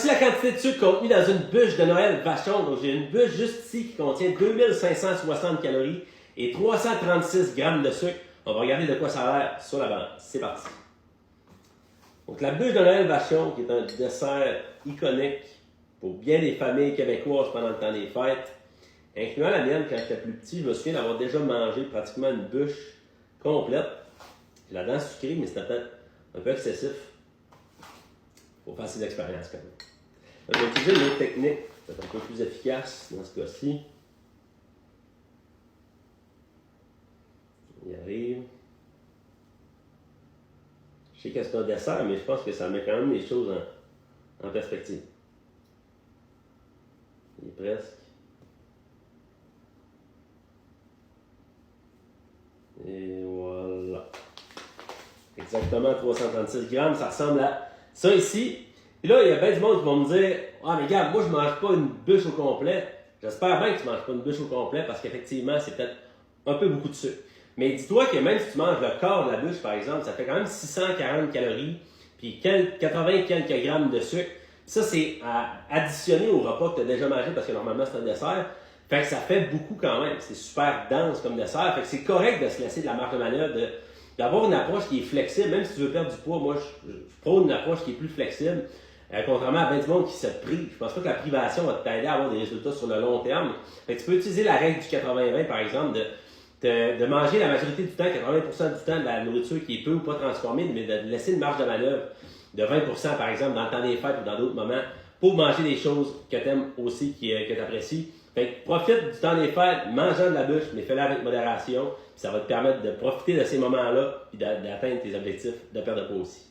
Voici la quantité de sucre contenue dans une bûche de Noël Vachon. Donc, j'ai une bûche juste ici qui contient 2560 calories et 336 grammes de sucre. On va regarder de quoi ça a l'air sur la balance. C'est parti. Donc, la bûche de Noël Vachon, qui est un dessert iconique pour bien des familles québécoises pendant le temps des fêtes, incluant la mienne quand j'étais plus petit, je me souviens d'avoir déjà mangé pratiquement une bûche complète. J'ai la dent sucrée, mais c'était peut-être un peu excessif. Il faut faire ses expériences quand même. Donc, je vais utiliser une autre technique, peut-être un peu plus efficace dans ce cas-ci. On y arrive. Je sais que c'est un dessert, mais je pense que ça met quand même les choses en perspective. Il est presque. Et voilà. Exactement 336 grammes, ça ressemble à ça ici. Et là, il y a bien du monde qui vont me dire « Ah, mais gars, moi, je ne mange pas une bûche au complet. » J'espère bien que tu ne manges pas une bûche au complet parce qu'effectivement, c'est peut-être un peu beaucoup de sucre. Mais dis-toi que même si tu manges le quart de la bûche, par exemple, ça fait quand même 640 calories, puis 80 quelques grammes de sucre. Ça, c'est à additionner au repas que tu as déjà mangé parce que normalement, c'est un dessert. Fait que ça fait beaucoup quand même. C'est super dense comme dessert. Fait que c'est correct de se laisser de la marge de manœuvre, d'avoir une approche qui est flexible. Même si tu veux perdre du poids, moi, je prône une approche qui est plus flexible. Contrairement à bien du monde qui se prive. Je pense pas que la privation va t'aider à avoir des résultats sur le long terme. Fait que tu peux utiliser la règle du 80-20, par exemple, de manger la majorité du temps, 80% du temps, de la nourriture qui est peu ou pas transformée, mais de laisser une marge de manœuvre de 20%, par exemple, dans le temps des fêtes ou dans d'autres moments, pour manger des choses que tu aimes aussi, que tu apprécies. Fait que profite du temps des fêtes, mangeant de la bûche, mais fais-le avec modération. Puis ça va te permettre de profiter de ces moments-là et d'atteindre tes objectifs de perte de poids aussi.